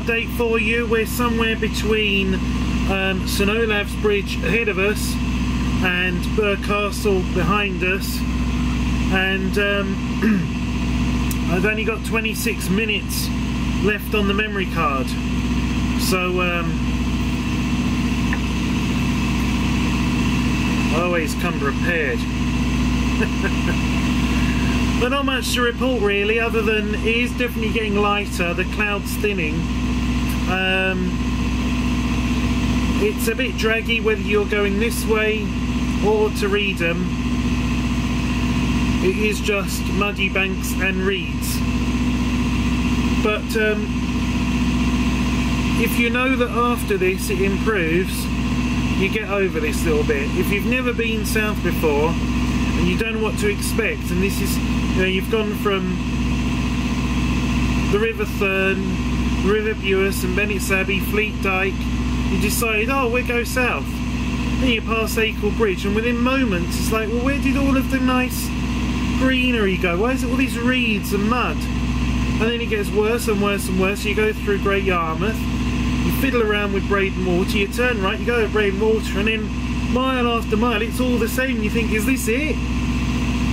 update for you. We're somewhere between St Olaves Bridge ahead of us and Burgh Castle behind us, and I've only got 26 minutes left on the memory card, so always come prepared. But not much to report really, other than it is definitely getting lighter, the clouds thinning. It's a bit draggy whether you're going this way or to Reedham. It is just muddy banks and reeds. But if you know that after this it improves, you get over this little bit. If you've never been south before and you don't know what to expect, and this is, you know, you've gone from the River Thurne, River Bewis and Bennett's Abbey, Fleet Dyke, you decide, oh, we'll go south. Then you pass Acle Bridge, and within moments it's like, well, where did all of the nice greenery go? Why is it all these reeds and mud? And then it gets worse and worse and worse. You go through Great Yarmouth, you fiddle around with Breydon Water, you turn right, you go to Breydon Water, and then mile after mile it's all the same. You think, is this it?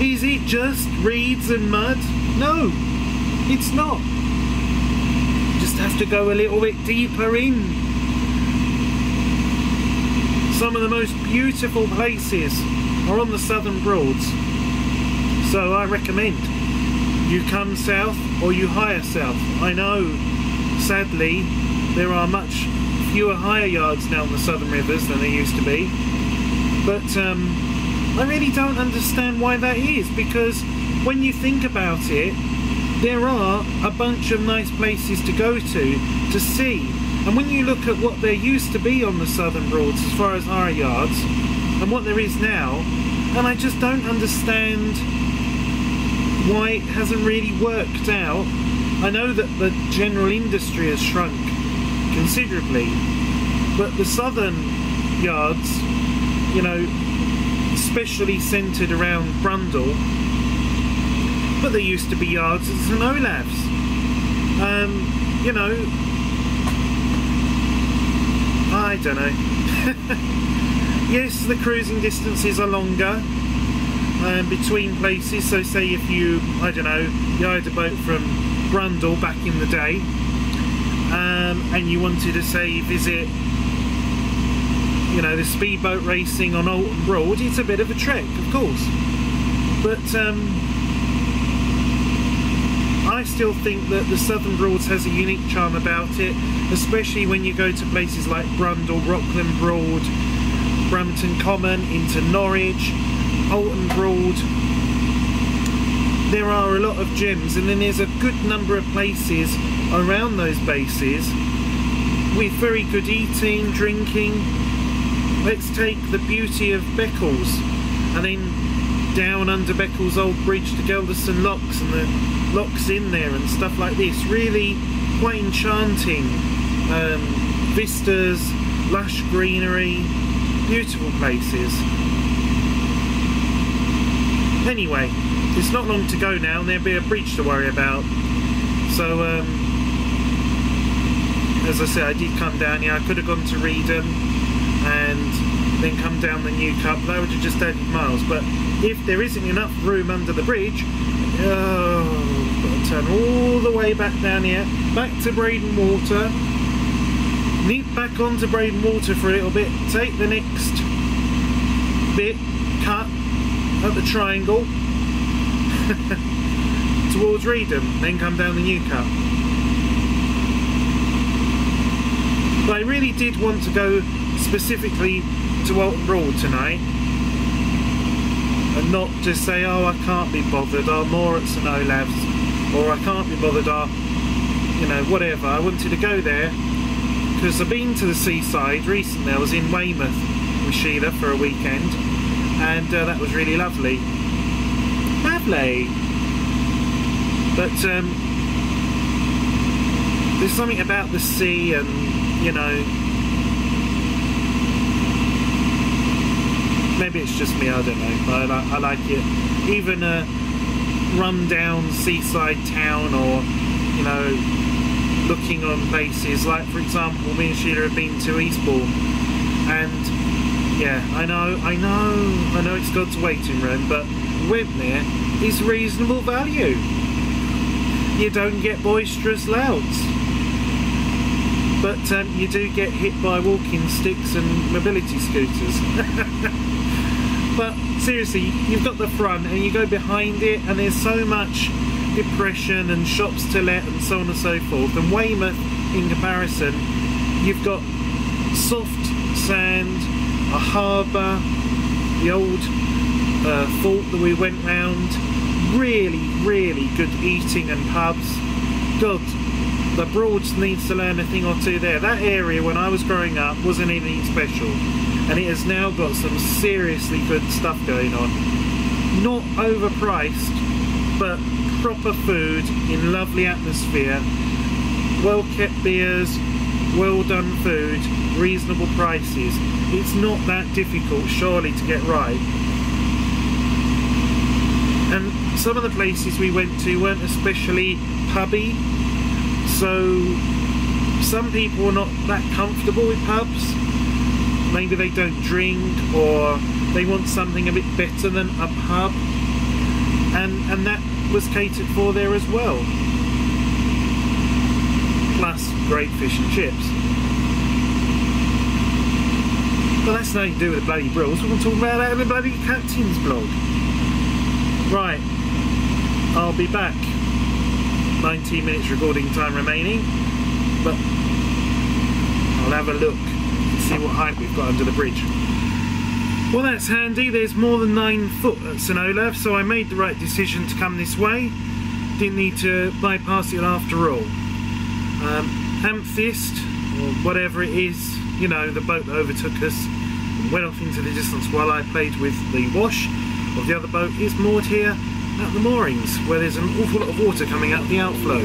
Is it just reeds and mud? No, it's not. You just have to go a little bit deeper in. Some of the most beautiful places are on the Southern Broads, so I recommend you come south or you hire south. I know, sadly, there are much fewer hire yards now on the Southern Rivers than there used to be, but I really don't understand why that is, because when you think about it, there are a bunch of nice places to go to see. And when you look at what there used to be on the Southern Broads as far as hire yards and what there is now, and I just don't understand why it hasn't really worked out. I know that the general industry has shrunk considerably, but the southern yards, you know, especially centred around Brundall, but there used to be yards at St Olaves. You know, I don't know. Yes, the cruising distances are longer between places, so say if you, I don't know, you hired a boat from Brundall back in the day, and you wanted to say visit, you know, the speedboat racing on Oulton Broad, it's a bit of a trek, of course, but I still think that the Southern Broads has a unique charm about it, especially when you go to places like Brundall, Rockland Broad, Brampton Common, into Norwich, Oulton Broad. There are a lot of gems, and then there's a good number of places around those bases with very good eating, drinking. Let's take the beauty of Beccles, and then down under Beccles Old Bridge to Gelderston Locks and the locks in there and stuff like this. Really quite enchanting. Vistas, lush greenery, beautiful places. Anyway, it's not long to go now, and there'll be a bridge to worry about. So, as I said, I did come down here. I could have gone to Reedham and then come down the New Cup. That would have just added miles. But if there isn't enough room under the bridge, oh, got to turn all the way back down here, back to Breydon Water, nip back onto Breydon Water for a little bit, take the next bit, cut at the triangle towards Reedham, then come down the New Cup. But I really did want to go specifically to Oulton Broad tonight, and not just say, oh, I can't be bothered, or more at St Olaves, or I can't be bothered, or, you know, whatever. I wanted to go there because I've been to the seaside recently. I was in Weymouth with Sheila for a weekend, and that was really lovely. Lovely. But there's something about the sea, and, you know, maybe it's just me, I don't know, but I like it. Even a run-down seaside town, or, you know, looking on places. Like, for example, me and Sheila have been to Eastbourne, and yeah, I know it's God's waiting room, but Waveney is reasonable value. You don't get boisterous louds, but you do get hit by walking sticks and mobility scooters. But seriously, you've got the front and you go behind it, and there's so much depression and shops to let and so on and so forth. And Weymouth, in comparison, you've got soft sand, a harbour, the old fort that we went round, really good eating and pubs. God, the Broads needs to learn a thing or two there. That area when I was growing up wasn't anything special, and it has now got some seriously good stuff going on. Not overpriced, but proper food in lovely atmosphere, well kept beers, well done food, reasonable prices. It's not that difficult surely to get right. And some of the places we went to weren't especially pubby, so some people are not that comfortable with pubs. Maybe they don't drink, or they want something a bit better than a pub, and that was catered for there as well. Plus great fish and chips. But that's nothing to do with the bloody brills. We're going to talk about that in the bloody captain's blog. Right, I'll be back. 19 minutes recording time remaining, but I'll have a look and see what height we've got under the bridge. Well, that's handy. There's more than 9 foot at St Olave, so I made the right decision to come this way. Didn't need to bypass it after all. Amethyst, or whatever it is, you know, the boat that overtook us and went off into the distance while I played with the wash of the other boat, is moored here at the moorings, where there's an awful lot of water coming out of the outflow.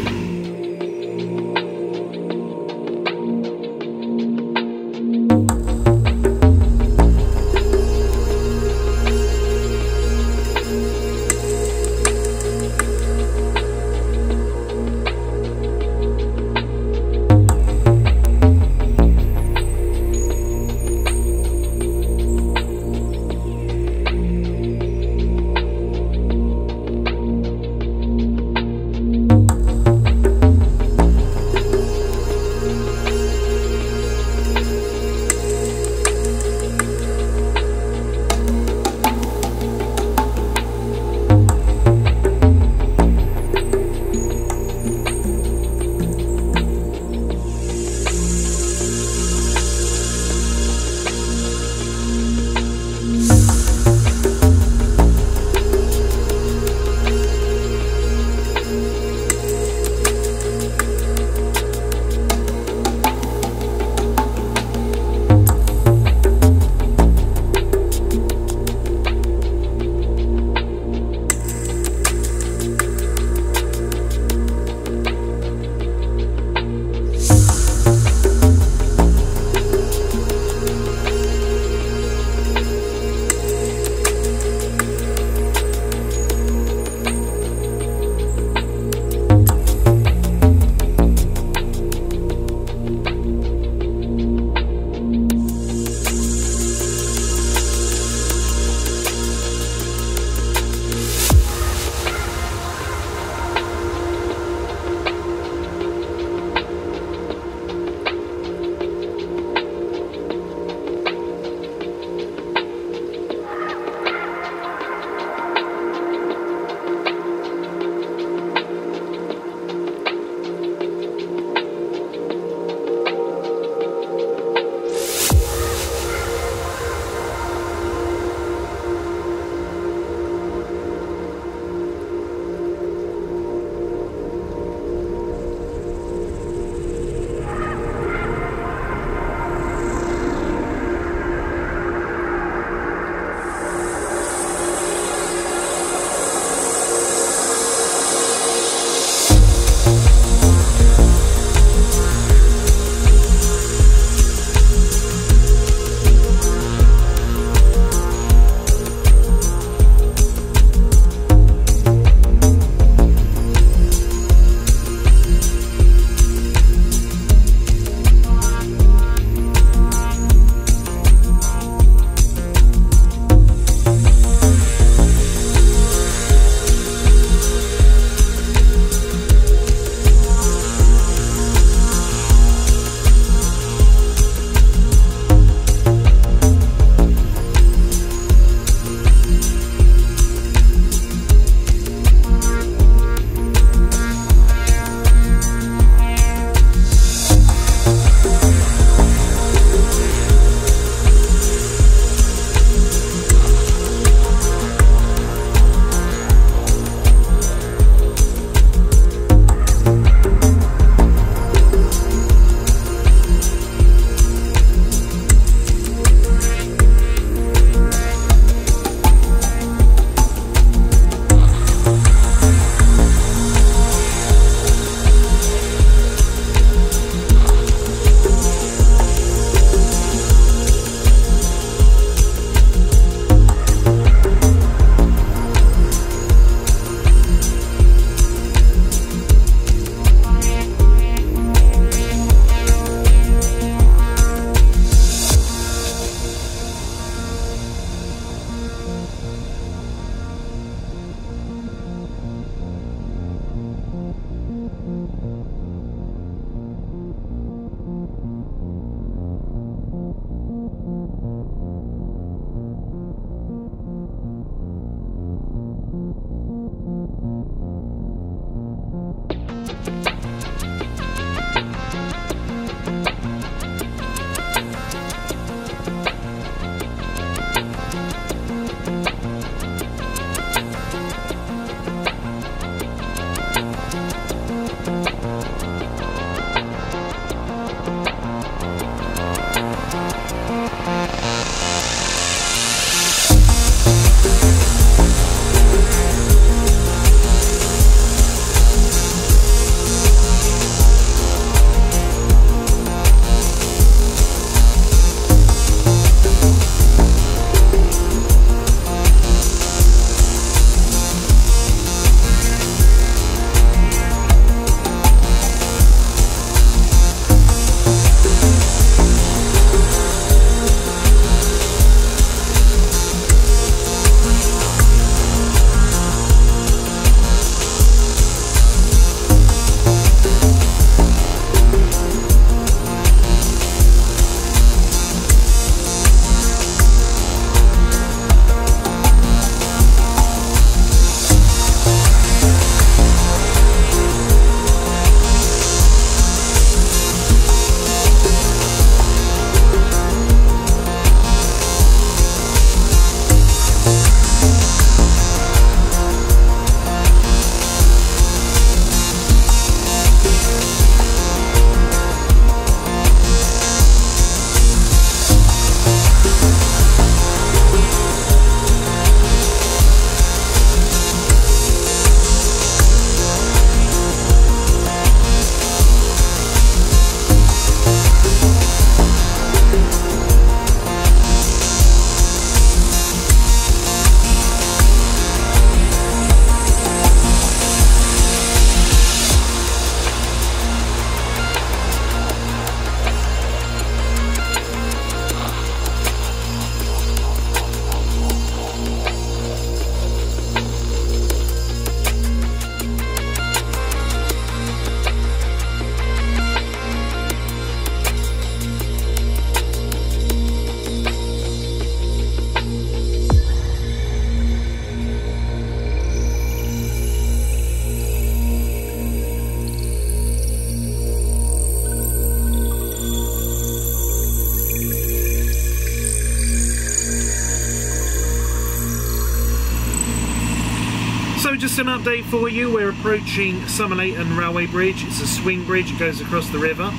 just an update for you. We're approaching Somerleyton Railway Bridge. It's a swing bridge, it goes across the river.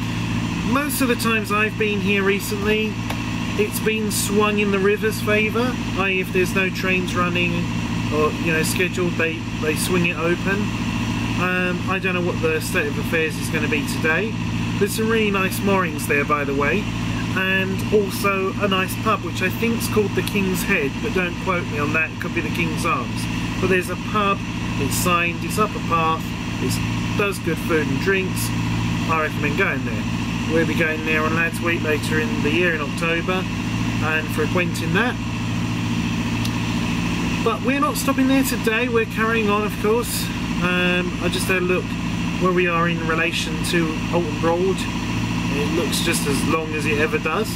Most of the times I've been here recently, it's been swung in the river's favour, i.e. if there's no trains running or scheduled, they swing it open. I don't know what the state of affairs is going to be today. There's some really nice moorings there, by the way, and also a nice pub which I think is called the King's Head, but don't quote me on that, it could be the King's Arms. But there's a pub, it's signed, it's up a path, it does good food and drinks. I recommend going there. We'll be going there on Lads Week later in the year in October and frequenting that. But we're not stopping there today, we're carrying on, of course. I just had a look where we are in relation to Oulton Broad. It looks just as long as it ever does.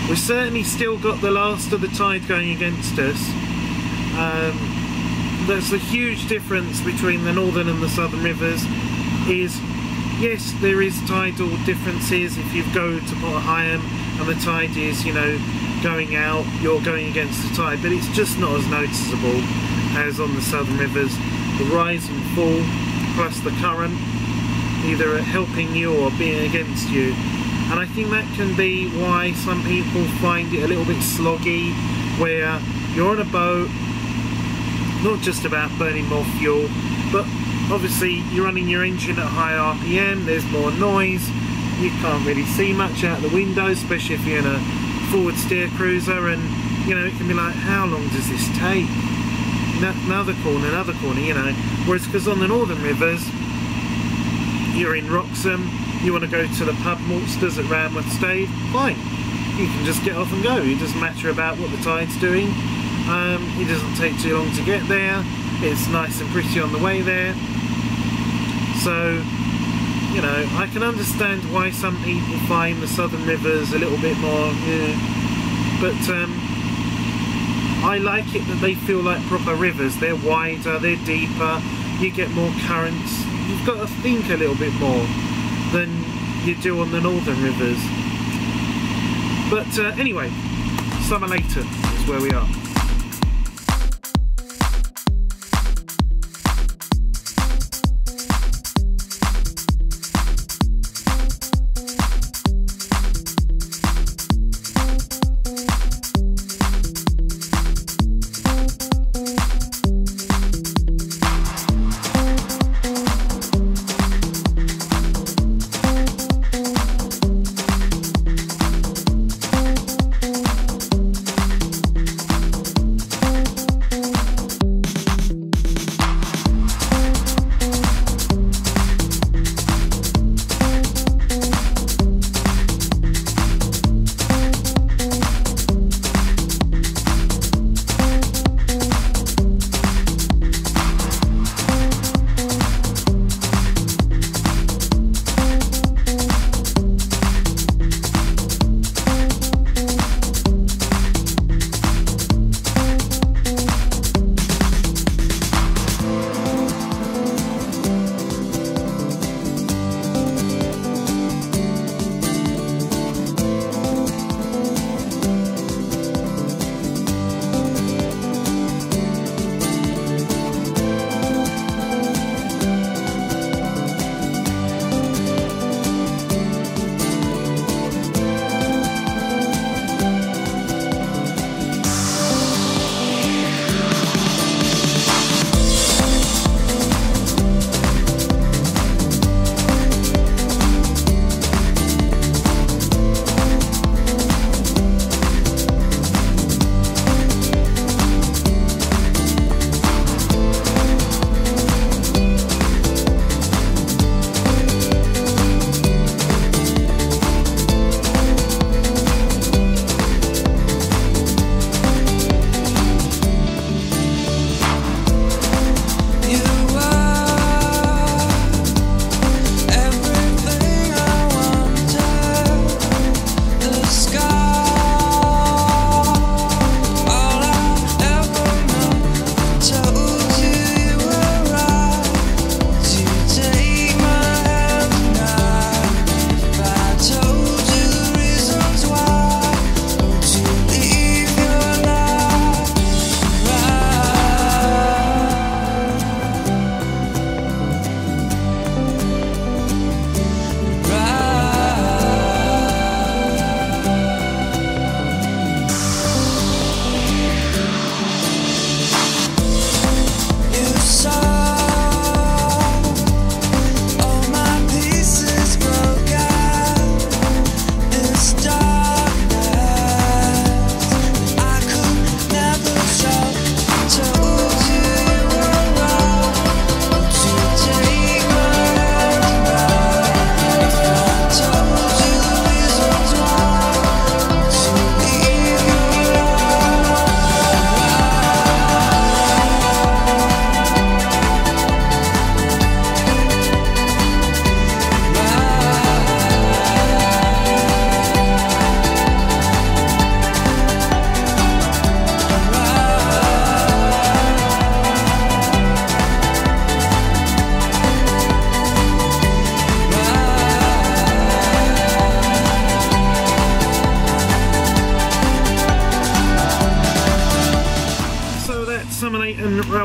We've certainly still got the last of the tide going against us. That's a huge difference between the northern and the southern rivers. Is yes, there is tidal differences. If you go to Port Higham and the tide is, going out, you're going against the tide, but it's just not as noticeable as on the southern rivers. The rise and fall, plus the current, either helping you or being against you. And I think that can be why some people find it a little bit sloggy, where you're on a boat, not just about burning more fuel, but obviously you're running your engine at high RPM, there's more noise, you can't really see much out the window, especially if you're in a forward steer cruiser, and it can be like, how long does this take? Another corner, whereas because on the northern rivers, you're in Wroxham, you want to go to the pub Maltsters at Ranworth Stave, fine, you can just get off and go. It doesn't matter about what the tide's doing. It doesn't take too long to get there, it's nice and pretty on the way there. So I can understand why some people find the southern rivers a little bit more, but I like it that they feel like proper rivers. They're wider, they're deeper, you get more currents, you've got to think a little bit more than you do on the northern rivers. But anyway, Somerleyton is where we are.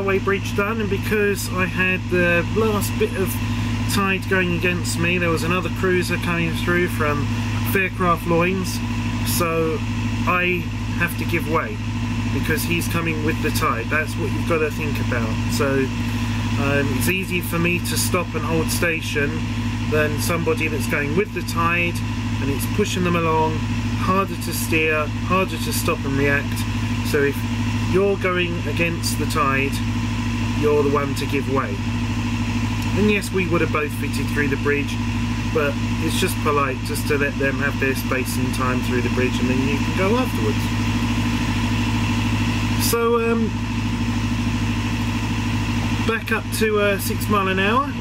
railway bridge done, and because I had the last bit of tide going against me, there was another cruiser coming through from Faircraft Loynes, so I have to give way because he's coming with the tide. That's what you've got to think about. So it's easy for me to stop and hold station than somebody that's going with the tide and it's pushing them along, harder to steer, harder to stop and react. So if you're going against the tide, you're the one to give way. And yes, we would have both fitted through the bridge, but it's just polite just to let them have their space and time through the bridge, and then you can go afterwards. So back up to 6 miles an hour.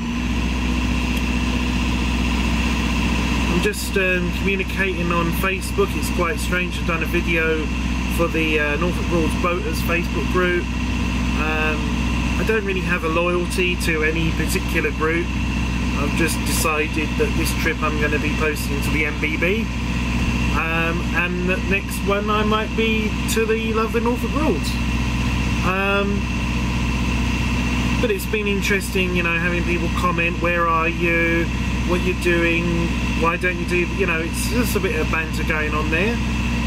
I'm just communicating on Facebook. It's quite strange. I've done a video for the Norfolk Broad Boaters Facebook group. I don't really have a loyalty to any particular group. I've just decided that this trip I'm going to be posting to the MBB, and that next one I might be to the Love the Norfolk Broads. But it's been interesting, you know, having people comment, where are you, what you're doing, why don't you do, you know, it's just a bit of banter going on there.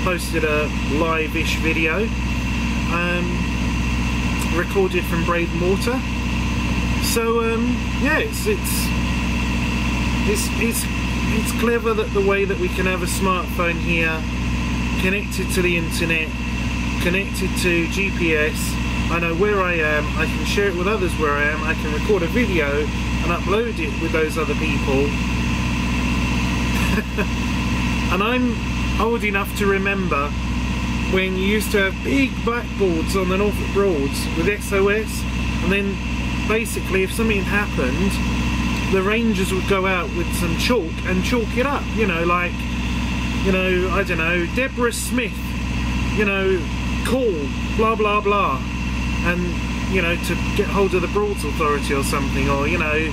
Posted a live-ish video, recorded from Breydon Water. So yeah, it's clever that the way that we can have a smartphone here, connected to the internet, connected to GPS. I know where I am, I can share it with others where I am, I can record a video and upload it with those other people. And I'm old enough to remember when you used to have big blackboards on the Norfolk Broads with SOS, and then basically if something happened, the rangers would go out with some chalk and chalk it up, you know, like, you know, I don't know, Deborah Smith, you know, call, blah blah blah, and, you know, to get hold of the Broads Authority or something, or, you know,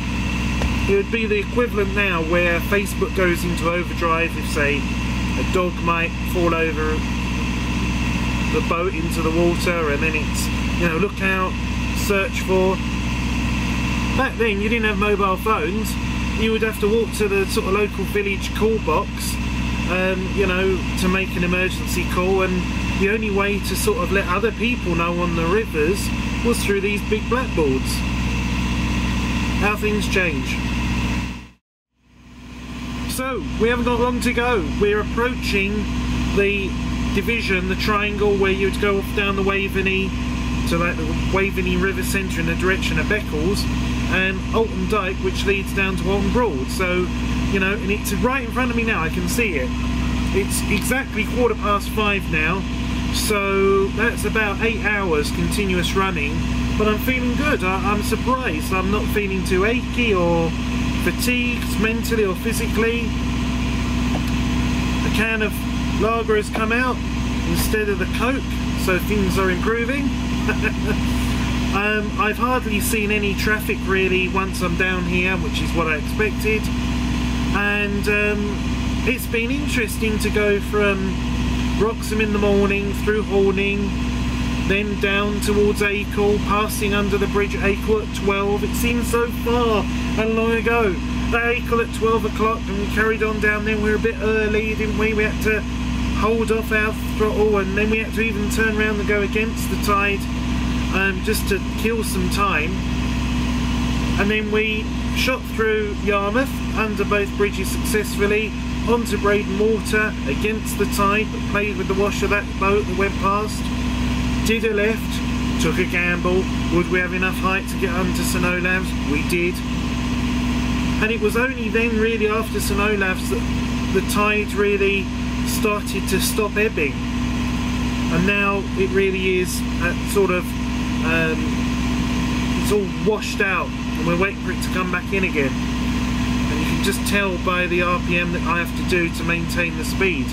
it would be the equivalent now where Facebook goes into overdrive if, say, a dog might fall over the boat into the water, and then it's, you know, look out, search for. Back then you didn't have mobile phones, you would have to walk to the sort of local village call box, you know, to make an emergency call, and the only way to sort of let other people know on the rivers was through these big blackboards. How things change. So we haven't got long to go. We're approaching the division, the triangle, where you'd go off down the Waveney to like the Waveney River Centre in the direction of Beccles, and Oulton Dyke, which leads down to Oulton Broad. So, you know, and it's right in front of me now, I can see it. It's exactly 5:15 now, so that's about 8 hours continuous running, but I'm feeling good. I'm surprised I'm not feeling too achy or fatigued mentally or physically. A can of lager has come out instead of the Coke, so things are improving. I've hardly seen any traffic really once I'm down here, which is what I expected, and it's been interesting to go from Wroxham in the morning through Horning, then down towards Acle, passing under the bridge at Acle at 12. It seems so far and long ago. At Acle at 12 o'clock, and we carried on down there. We were a bit early, didn't we? We had to hold off our throttle, and then we had to even turn around and go against the tide, just to kill some time. And then we shot through Yarmouth under both bridges successfully, onto Breydon Water against the tide, but played with the wash of that boat that went past. Did a left, took a gamble. Would we have enough height to get onto St Olaves? We did. And it was only then really after St Olaves that the tide really started to stop ebbing. And now it really is at sort of, it's all washed out, and we're waiting for it to come back in again. And you can just tell by the RPM that I have to do to maintain the speed.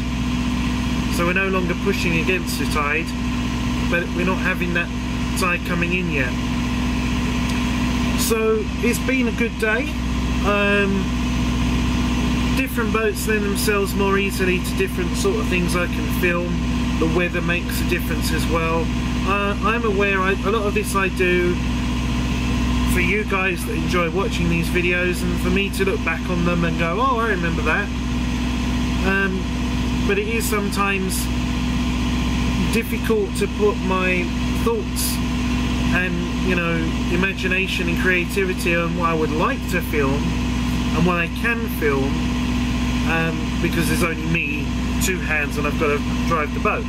So we're no longer pushing against the tide, but we're not having that tide coming in yet. So it's been a good day. Different boats lend themselves more easily to different sort of things I can film. The weather makes a difference as well. I'm aware a lot of this I do for you guys that enjoy watching these videos, and for me to look back on them and go, oh, I remember that. But it is sometimes difficult to put my thoughts and, you know, imagination and creativity on what I would like to film and what I can film, because there's only me, two hands, and I've got to drive the boat.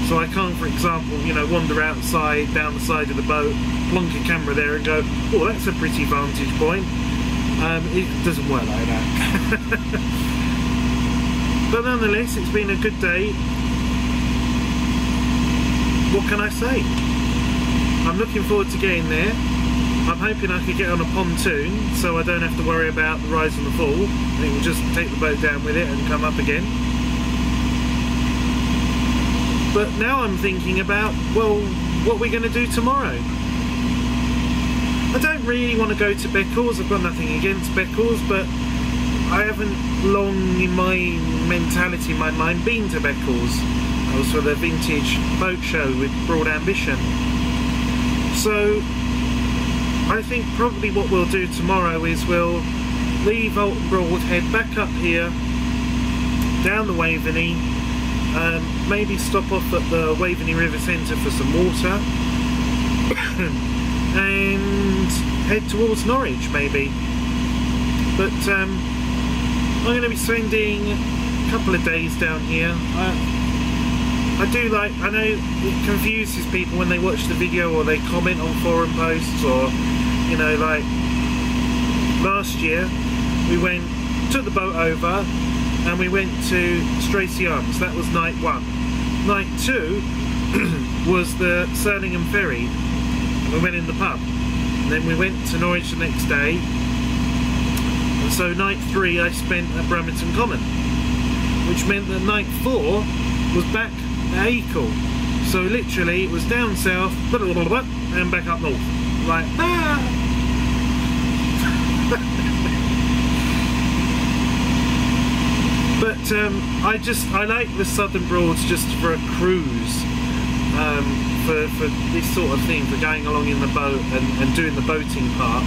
So I can't, for example, you know, wander outside, down the side of the boat, plonk a camera there and go, oh, that's a pretty vantage point. It doesn't work like that. But nonetheless, it's been a good day. What can I say? I'm looking forward to getting there. I'm hoping I could get on a pontoon so I don't have to worry about the rise and the fall. I think we'll just take the boat down with it and come up again. But now I'm thinking about, well, what we're going to do tomorrow. I don't really want to go to Beccles. I've got nothing against Beccles, but I haven't long in my mentality, in my mind, been to Beccles. I was for the vintage boat show with Broad Ambition. So I think probably what we'll do tomorrow is we'll leave Oulton Broad, head back up here, down the Waveney, maybe stop off at the Waveney River Centre for some water, and head towards Norwich maybe. But I'm going to be spending a couple of days down here. I do like, I know it confuses people when they watch the video or they comment on forum posts, or, you know, like last year we took the boat over and we went to Stracy Arms. That was night 1. Night 2 was the Surlingham Ferry. We went in the pub, and then we went to Norwich the next day, and so night 3 I spent at Brummington Common, which meant that night 4 was back at Acle. So literally it was down south and back up north, like But I like the Southern Broads just for a cruise, for this sort of thing, for going along in the boat and doing the boating part,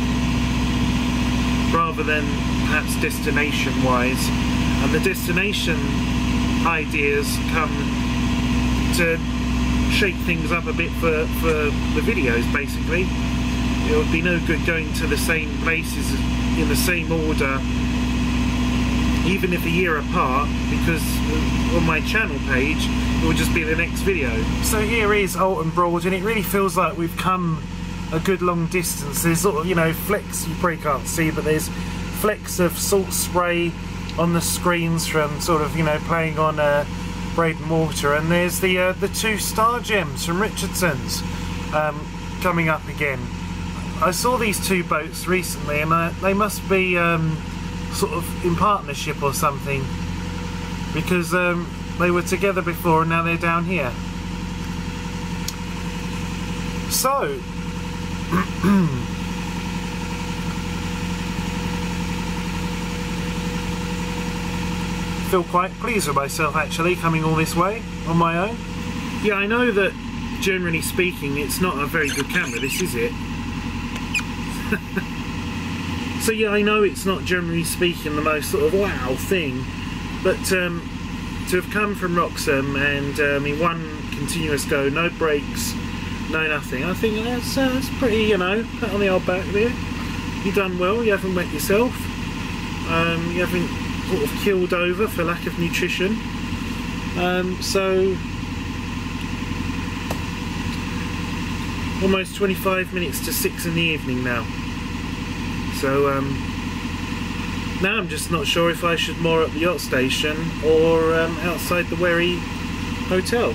rather than perhaps destination wise. And the destination ideas come to shake things up a bit for the videos. Basically, it would be no good going to the same places in the same order, even if a year apart, because on my channel page it will just be the next video. So here is Oulton Broad, and it really feels like we've come a good long distance. There's sort of, you know, flecks, you probably can't see, but there's flecks of salt spray on the screens from sort of, you know, playing on Breydon Water, and there's the 2 star gems from Richardson's coming up again. I saw these 2 boats recently, and they must be sort of in partnership or something, because they were together before and now they're down here. So feel quite pleased with myself actually, coming all this way on my own. Yeah, I know that generally speaking it's not a very good camera, this, is it? So yeah, I know it's not generally speaking the most sort of wow thing, but to have come from Wroxham and in one continuous go, no breaks, no nothing, I think that's pretty, you know, pat on the old back there. You've done well, you haven't wet yourself, you haven't sort of killed over for lack of nutrition. So almost 25 minutes to 6 in the evening now. So now I'm just not sure if I should moor at the Yacht Station or outside the Wherry Hotel.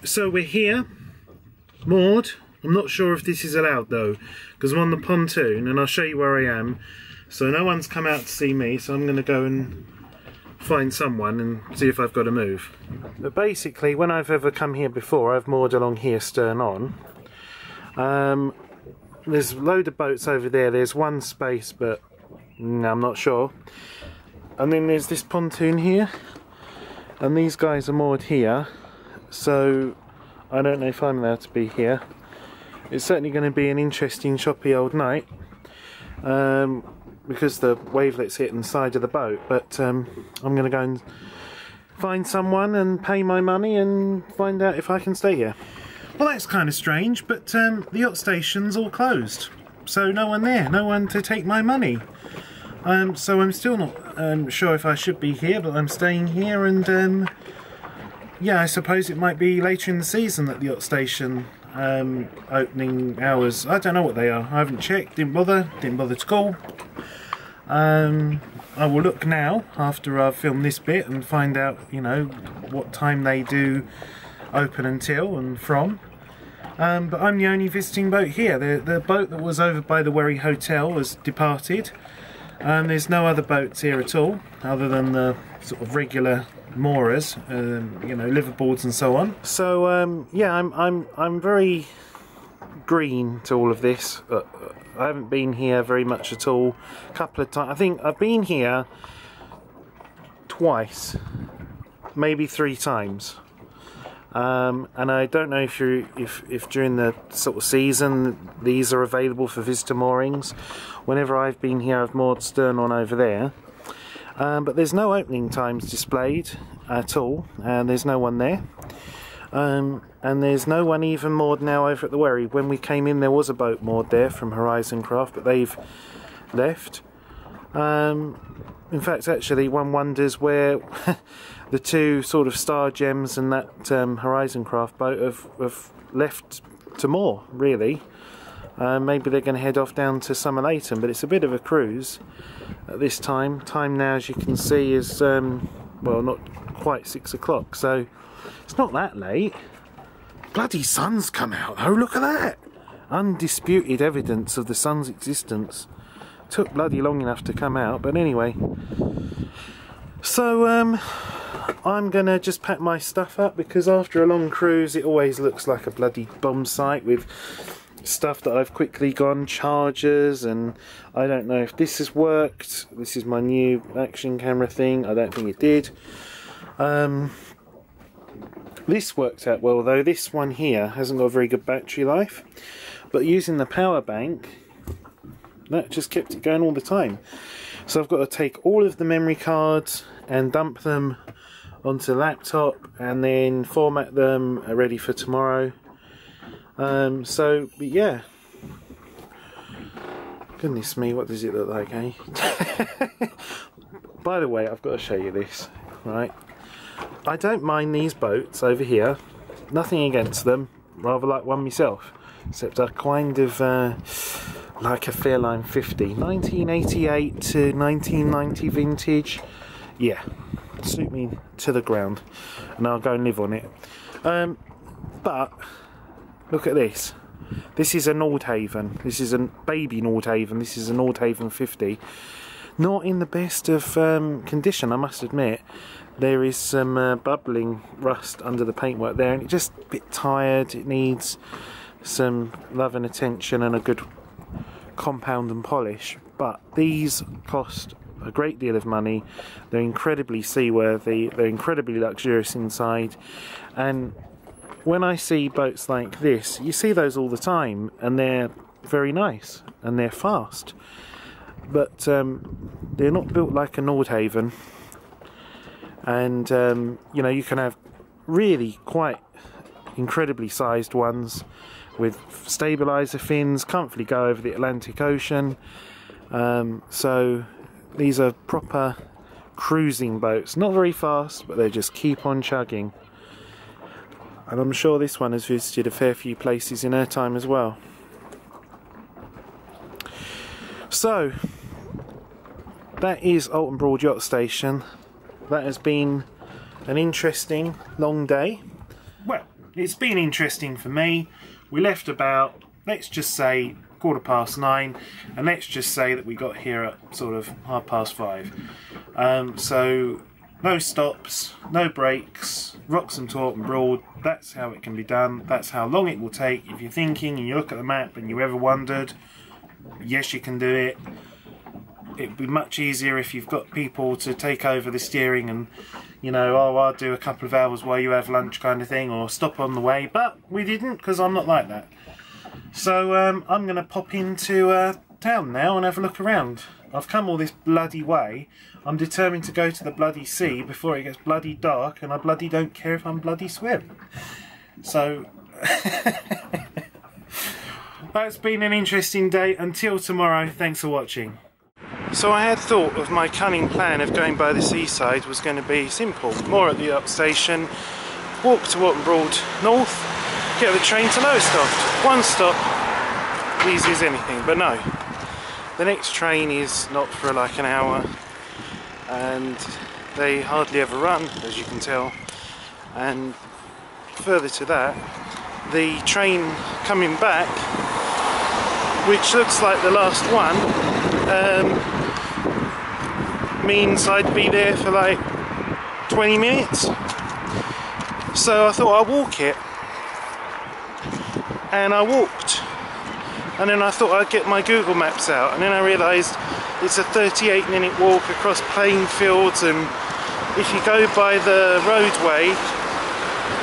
So we're here, moored. I'm not sure if this is allowed though, because I'm on the pontoon, and I'll show you where I am. So no one's come out to see me, so I'm going to go and find someone and see if I've got to move. But basically, when I've ever come here before, I've moored along here stern on. There's a load of boats over there. There's one space, but I'm not sure. And then there's this pontoon here, and these guys are moored here. So I don't know if I'm allowed to be here. It's certainly going to be an interesting choppy old night, because the wavelets hit the side of the boat. But I'm going to go and find someone and pay my money and find out if I can stay here. Well, that's kind of strange, but the yacht station's all closed, so no one there, no one to take my money. So I'm still not sure if I should be here, but I'm staying here, and yeah, I suppose it might be later in the season that the yacht station opening hours. I don't know what they are. I haven't checked. Didn't bother to call. I will look now after I've filmed this bit and find out, you know, what time they do open until and from. But I'm the only visiting boat here. The boat that was over by the Wherry Hotel has departed. There's no other boats here at all, other than the sort of regular moorers, you know, liverboards and so on. So yeah, I'm very green to all of this. I haven't been here very much at all. A couple of times. I think I've been here twice, maybe 3 times. And I don't know if during the sort of season these are available for visitor moorings. Whenever I've been here, I've moored stern on over there. But there's no opening times displayed at all, and there's no one there. And there's no one even moored now over at the wherry. When we came in, there was a boat moored there from Horizon Craft, but they've left. In fact, actually, one wonders where the 2 sort of Star Gems and that Horizon Craft boat have left to moor, really. Maybe they're going to head off down to Somerleyton, but it's a bit of a cruise at this time. Time now, as you can see, is, well, not quite 6 o'clock, so it's not that late. Bloody sun's come out, though, look at that! Undisputed evidence of the sun's existence. Took bloody long enough to come out, but anyway. So I'm gonna just pack my stuff up, because after a long cruise it always looks like a bloody bomb site with stuff that I've quickly gone, chargers, and I don't know if this has worked. This is my new action camera thing. I don't think it did. This worked out well though. This one here hasn't got a very good battery life, but using the power bank, that just kept it going all the time. So I've got to take all of the memory cards and dump them onto the laptop and then format them ready for tomorrow. So, but yeah. Goodness me, what does it look like, eh? By the way, I've got to show you this, right? I don't mind these boats over here. Nothing against them. Rather like one myself. Except I kind of like a Fairline 50. 1988 to 1990 vintage. Yeah, suit me to the ground. And I'll go and live on it. But look at this. This is a Nordhaven. This is a baby Nordhaven. This is a Nordhaven 50. Not in the best of condition, I must admit. There is some bubbling rust under the paintwork there, and it's just a bit tired. It needs some love and attention and a good compound and polish. But these cost a great deal of money. They're incredibly seaworthy. They're incredibly luxurious inside, and when I see boats like this, you see those all the time, and they're very nice and they're fast, but they're not built like a Nordhaven. And you know, you can have really quite incredibly sized ones with stabilizer fins, comfortably go over the Atlantic Ocean. So these are proper cruising boats, not very fast, but they just keep on chugging. And I'm sure this one has visited a fair few places in her time as well. So that is Oulton Broad Yacht Station. That has been an interesting long day. Well, it's been interesting for me. We left about, let's just say, 9:15, and let's just say that we got here at sort of 5:30. So no stops, no breaks, Wroxham to Oulton Broad. That's how it can be done. That's how long it will take. If you're thinking and you look at the map and you ever wondered, yes, you can do it. It'd be much easier if you've got people to take over the steering and, you know, oh, I'll do a couple of hours while you have lunch kind of thing, or stop on the way. But we didn't, because I'm not like that. So I'm going to pop into town now and have a look around. I've come all this bloody way. I'm determined to go to the bloody sea before it gets bloody dark, and I bloody don't care if I'm bloody swim. So that's been an interesting day. Until tomorrow, thanks for watching. So I had thought of my cunning plan of going by the seaside was going to be simple. More at the Yacht Station, walk to Oulton Broad North, get the train to Lowestoft. One stop, easy as anything, but no. The next train is not for like an hour, and they hardly ever run, as you can tell. And further to that, the train coming back, which looks like the last one, means I'd be there for like 20 minutes. So I thought I'd walk it, and I walked, and then I thought I'd get my Google Maps out, and then I realised it's a 38-minute walk across plain fields, and if you go by the roadway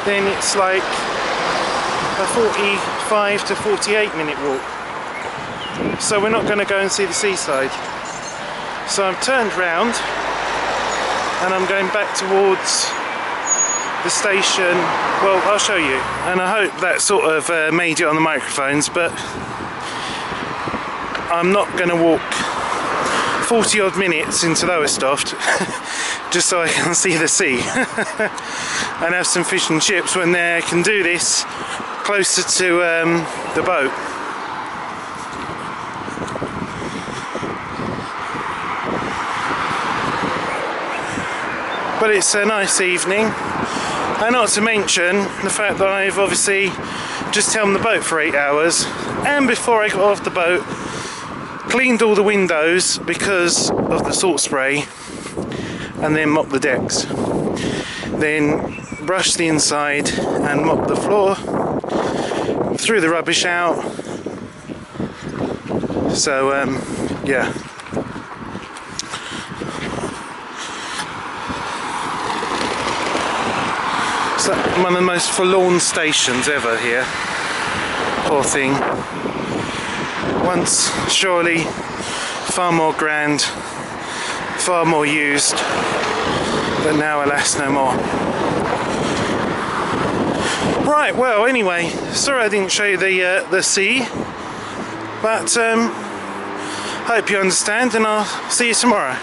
then it's like a 45 to 48-minute walk. So we're not going to go and see the seaside. So I'm turned round and I'm going back towards the station. Well, I'll show you, and I hope that sort of made it on the microphones, but I'm not going to walk 40 odd minutes into Lowestoft just so I can see the sea and have some fish and chips when I can do this closer to the boat. But it's a nice evening, and not to mention the fact that I've obviously just helmed the boat for 8 hours, and before I got off the boat cleaned all the windows because of the salt spray, and then mopped the decks, then brushed the inside and mopped the floor, threw the rubbish out. So yeah. So one of the most forlorn stations ever here. Poor thing. Once surely far more grand, far more used, but now alas no more. Right, well anyway, sorry I didn't show you the sea, but hope you understand, and I'll see you tomorrow.